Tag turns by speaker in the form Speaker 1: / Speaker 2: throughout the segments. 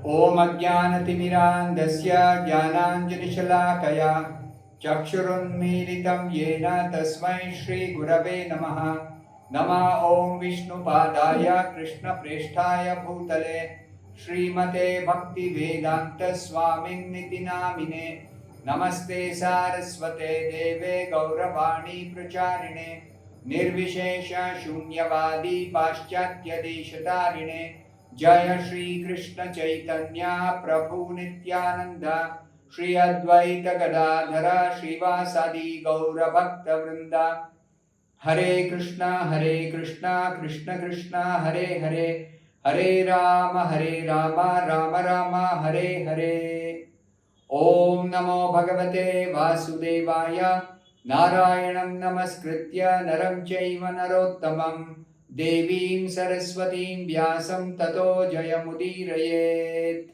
Speaker 1: Om Ajnanatimirandasya Jnananjalishalakaya Chakshurunmilitam Yena Tasmai Shri Gurave Namaha. Nama Om Vishnupadaya Krishna Presthaya Bhutale Srimate Bhaktivedanta Swami Niti Namine Namaste Saraswate Deve Gauravani Pracharine Nirvishesha Shunyavadi Paschatya Deshatarine Jaya Shri Krishna Chaitanya Prabhu Nityananda Shri Advaita Gadadhara Srivasadi Gaura Bhakta Vrinda Hare Krishna Krishna Krishna Hare Hare Hare Rama Rama Rama Hare Hare Om Namo Bhagavate Vasudevaya Narayanam Namaskritya Naram Chaiva Narottamam Devim Saraswatim Vyasam Tato Jayamudirayet.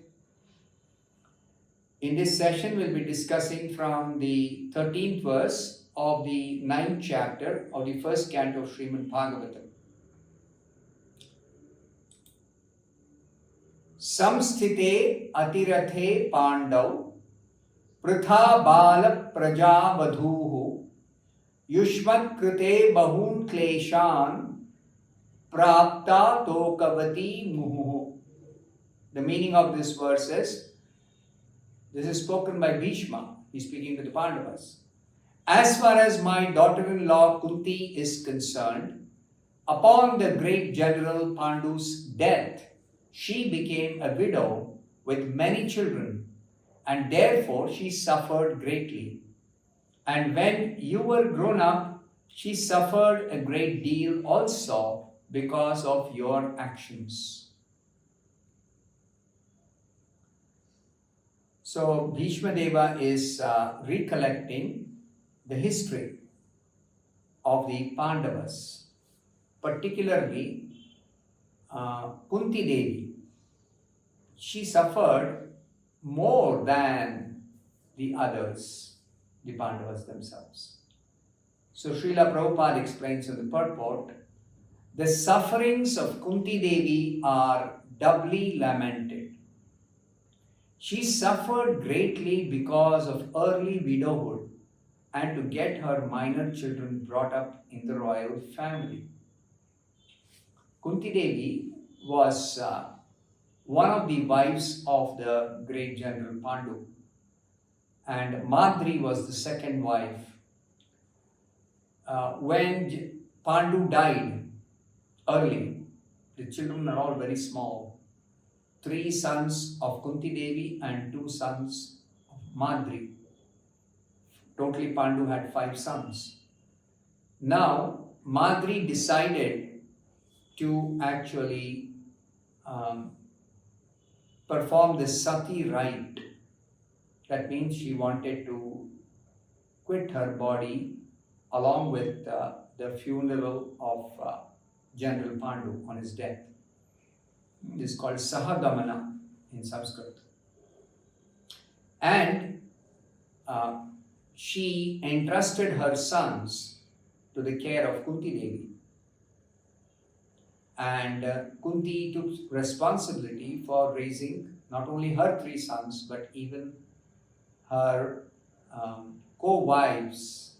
Speaker 1: In this session, we'll be discussing from the 13th verse of the 9th chapter of the first canto of Srimad-Bhagavatam. Samsthite Atirathe Pandav Pritha Bala Prajavadhuhu Yushmat Krite Bahun Kleshan Prapta Tokavati Muhu. The meaning of this verse is, this is spoken by Bhishma. He's speaking to the Pandavas. As far as my daughter-in-law Kunti is concerned, upon the great general Pandu's death, she became a widow with many children, and therefore she suffered greatly. And when you were grown up, she suffered a great deal also because of your actions. So Bhishma Deva is recollecting the history of the Pandavas, particularly Kunti Devi. She suffered more than the others, the Pandavas themselves. So Srila Prabhupada explains in the purport, the sufferings of Kunti Devi are doubly lamented. She suffered greatly because of early widowhood and to get her minor children brought up in the royal family. Kunti Devi was one of the wives of the great general Pandu, and Madri was the second wife. When Pandu died early, the children are all very small. 3 sons of Kunti Devi and 2 sons of Madri. Totally Pandu had 5 sons. Now Madri decided to actually perform the sati rite. That means she wanted to quit her body along with the funeral of General Pandu on his death. This is called Sahagamana in Sanskrit. And she entrusted her sons to the care of Kunti Devi. And Kunti took responsibility for raising not only her 3 sons, but even her co-wives'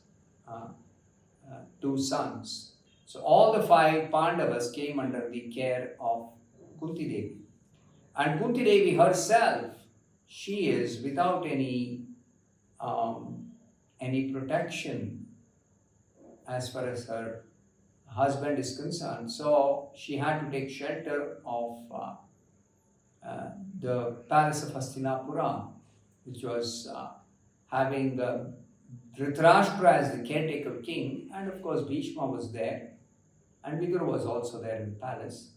Speaker 1: 2 sons. So all the 5 Pandavas came under the care of Kunti Devi. And Kunti Devi herself, she is without any protection as far as her husband is concerned. So she had to take shelter of the palace of Hastinapura, which was having Dhritarashtra as the caretaker king, and of course Bhishma was there, and Vidura was also there in the palace.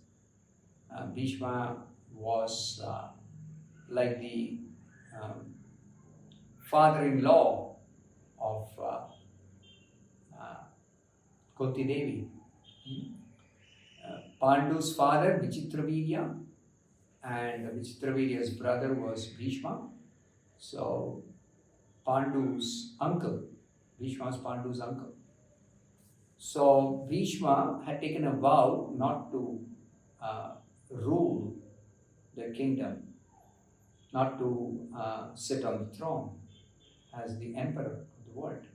Speaker 1: Bhishma was like the father-in-law of Kunti Devi. Pandu's father, Vichitravirya, and Vichitravirya's brother was Bhishma. So Pandu's uncle, Bhishma was Pandu's uncle. So Bhishma had taken a vow not to rule the kingdom. not to sit on the throne as the emperor of the world.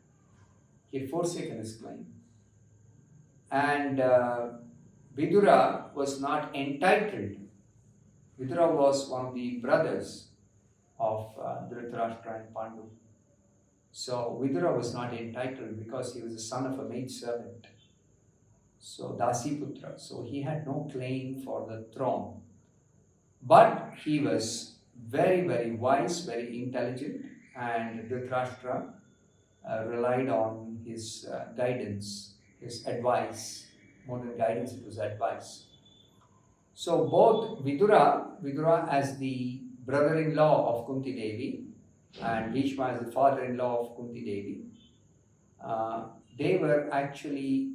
Speaker 1: He had forsaken his claim. And Vidura was not entitled. Vidura was one of the brothers of Dhritarashtra and Pandu. So Vidura was not entitled because he was the son of a maidservant. So Dasiputra. So he had no claim for the throne. But he was very, very wise, very intelligent, and Dhritarashtra relied on his guidance, his advice. More than guidance, it was advice. So both Vidura as the brother-in-law of Kunti Devi and Bhishma as the father-in-law of Kunti Devi, they were actually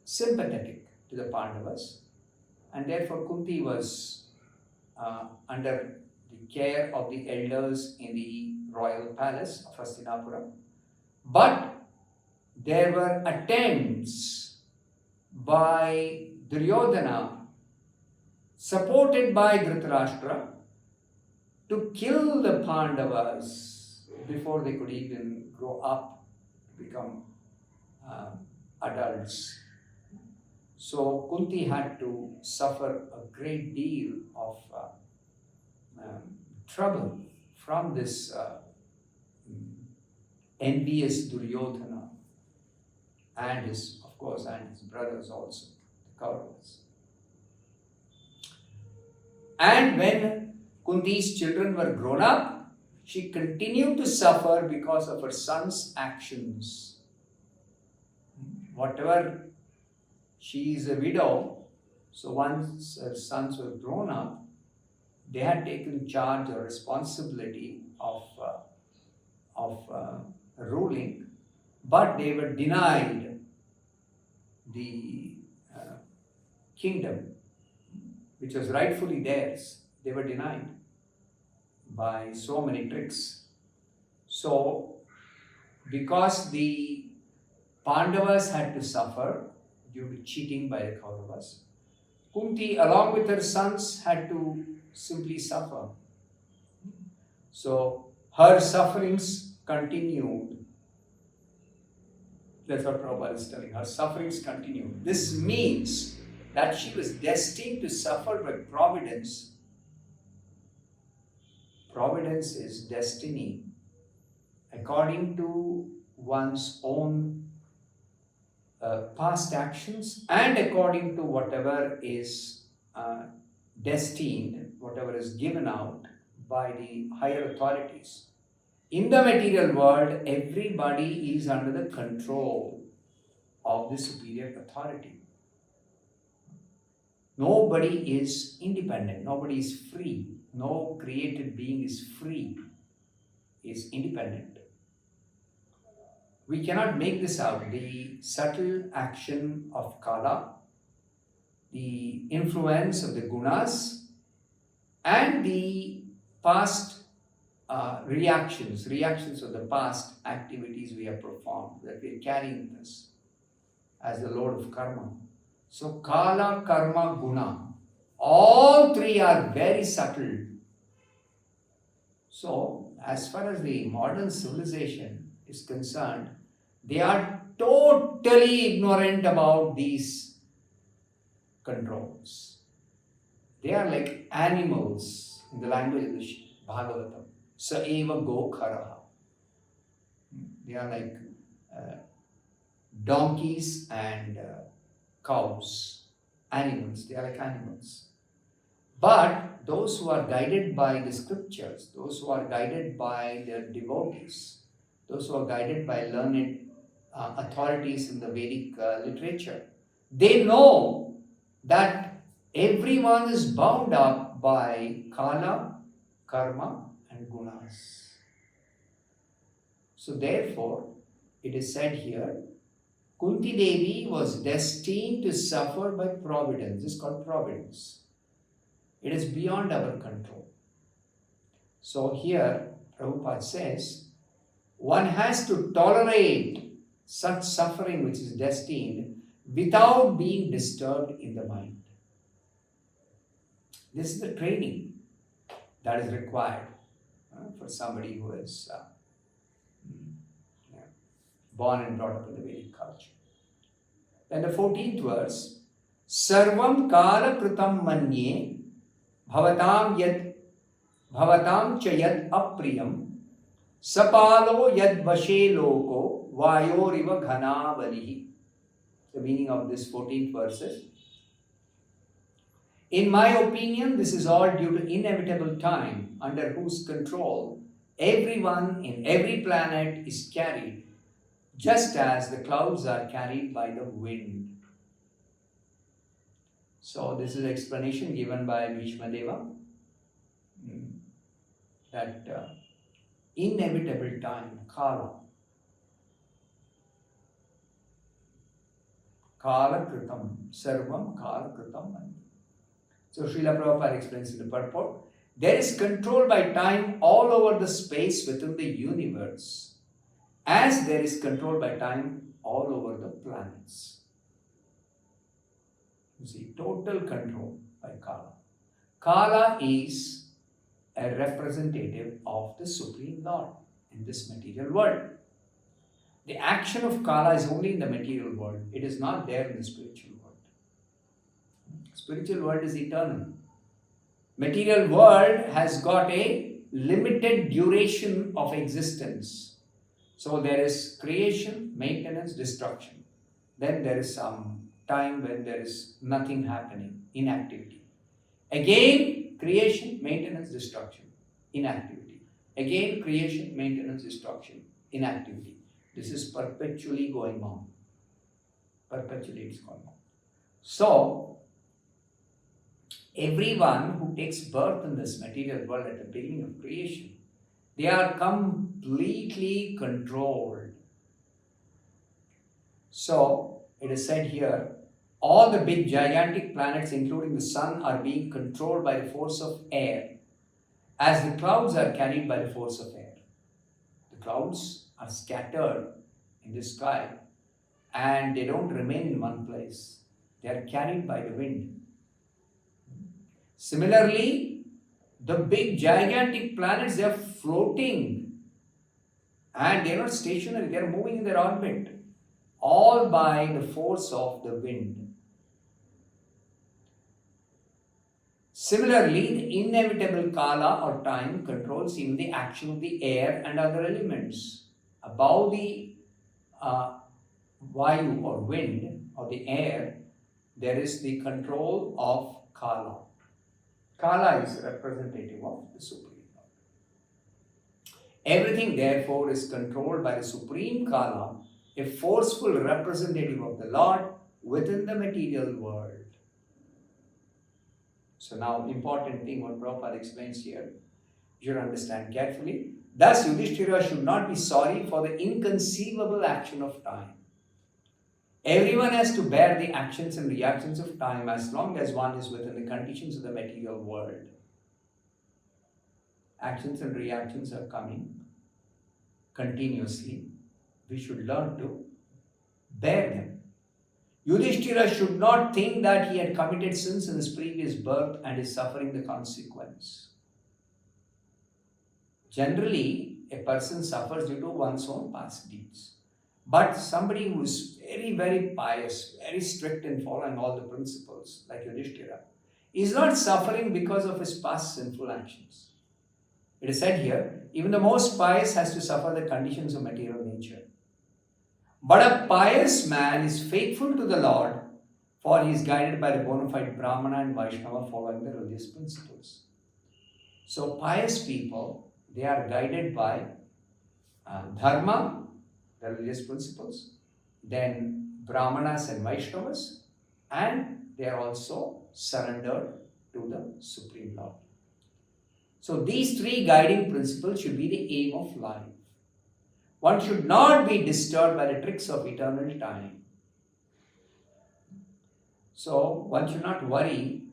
Speaker 1: sympathetic to the Pandavas, and therefore Kunti was under the care of the elders in the royal palace of Hastinapura. But there were attempts by Duryodhana, supported by Dhritarashtra, to kill the Pandavas before they could even grow up to become adults. So Kunti had to suffer a great deal of trouble from this envious Duryodhana and his brothers also, the Kauravas. And when Kunti's children were grown up, she continued to suffer because of her son's actions. Whatever, she is a widow, so once her sons were grown up, they had taken charge or responsibility of ruling, but they were denied the kingdom, which was rightfully theirs. They were denied by so many tricks. So, because the Pandavas had to suffer due to cheating by the Kauravas, Kunti, along with her sons, had to simply suffer. So, her sufferings continued. That's what Prabhupada is telling. Her sufferings continued. This means that she was destined to suffer by Providence. Providence is destiny according to one's own past actions and according to whatever is destined, whatever is given out by the higher authorities. In the material world, everybody is under the control of the superior authority. Nobody is independent, nobody is free. No created being is free, is independent. We cannot make this out. The subtle action of Kala, the influence of the gunas, and the past reactions of the past activities we have performed, that we are carrying this as the load of karma. So Kala, Karma, Guna, all three are very subtle. So, as far as the modern civilization is concerned, they are totally ignorant about these controls. They are like animals in the language of the Bhagavatam. Sa eva go kharaha. They are like donkeys and cows, animals. They are like animals. But those who are guided by the scriptures, those who are guided by their devotees, those who are guided by learned authorities in the Vedic literature, they know that everyone is bound up by Kala, Karma, and Gunas. So therefore, it is said here, Kunti Devi was destined to suffer by Providence. This is called Providence. It is beyond our control. So here, Prabhupada says, one has to tolerate such suffering which is destined without being disturbed in the mind. This is the training that is required. for somebody who is born and brought up in the Vedic culture. Then the 14th verse, Sarvam Kala Kritam Manye Bhavatam Chayat Apriyam Sapalo Yad Vashe Loko Vayoriva Ghanavalihi. The meaning of this 14th verse is, in my opinion, this is all due to inevitable time under whose control everyone in every planet is carried, just as the clouds are carried by the wind. So this is explanation given by Bhishma Deva that inevitable time, Kala Kritam, Sarvam Kala Kritam. So Srila Prabhupada explains in the purport, there is control by time all over the space within the universe, as there is control by time all over the planets. You see, total control by Kala. Kala is a representative of the Supreme Lord in this material world. The action of Kala is only in the material world. It is not there in the spiritual world. Spiritual world is eternal. Material world has got a limited duration of existence. So there is creation, maintenance, destruction. Then there is some time when there is nothing happening, inactivity. Again, creation, maintenance, destruction, inactivity. Again, creation, maintenance, destruction, inactivity. This is perpetually going on. Perpetually it's going on. So, everyone who takes birth in this material world at the beginning of creation, they are completely controlled. So, it is said here, all the big gigantic planets, including the sun, are being controlled by the force of air, as the clouds are carried by the force of air. The clouds are scattered in the sky and they don't remain in one place. They are carried by the wind. Similarly, the big gigantic planets, they are floating and they are not stationary, they are moving in their orbit, all by the force of the wind. Similarly, the inevitable Kala or time controls even the action of the air and other elements. Above the Vayu or wind or the air, there is the control of Kala. Kala is representative of the Supreme Lord. Everything therefore is controlled by the Supreme Kala, a forceful representative of the Lord within the material world. So now, important thing what Prabhupada explains here, you should understand carefully. Thus, Yudhishthira should not be sorry for the inconceivable action of time. Everyone has to bear the actions and reactions of time as long as one is within the conditions of the material world. Actions and reactions are coming continuously. We should learn to bear them. Yudhishthira should not think that he had committed sins in his previous birth and is suffering the consequence. Generally, a person suffers due to one's own past deeds. But somebody who is very, very pious, very strict in following all the principles, like Yudhishthira, is not suffering because of his past sinful actions. It is said here, even the most pious has to suffer the conditions of material nature. But a pious man is faithful to the Lord, for he is guided by the bona fide Brahmana and Vaishnava following the religious principles. So pious people, they are guided by Dharma, the religious principles, then Brahmanas and Vaishnavas, and they are also surrendered to the Supreme Lord. So these three guiding principles should be the aim of life. One should not be disturbed by the tricks of eternal time. So one should not worry,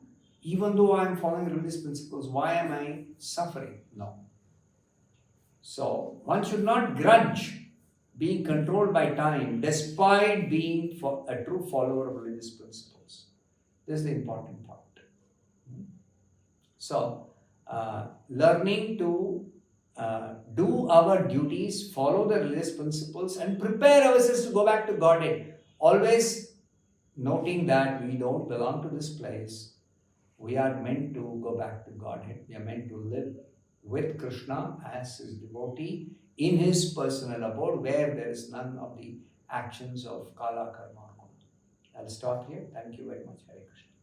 Speaker 1: even though I am following religious principles, why am I suffering? No. So one should not grudge being controlled by time despite being a true follower of religious principles. This is the important part. So learning to do our duties, follow the religious principles, and prepare ourselves to go back to Godhead. Always noting that we don't belong to this place. We are meant to go back to Godhead. We are meant to live with Krishna as his devotee in his personal abode where there is none of the actions of Kala, Karma, or Guna. I'll stop here. Thank you very much. Hare Krishna.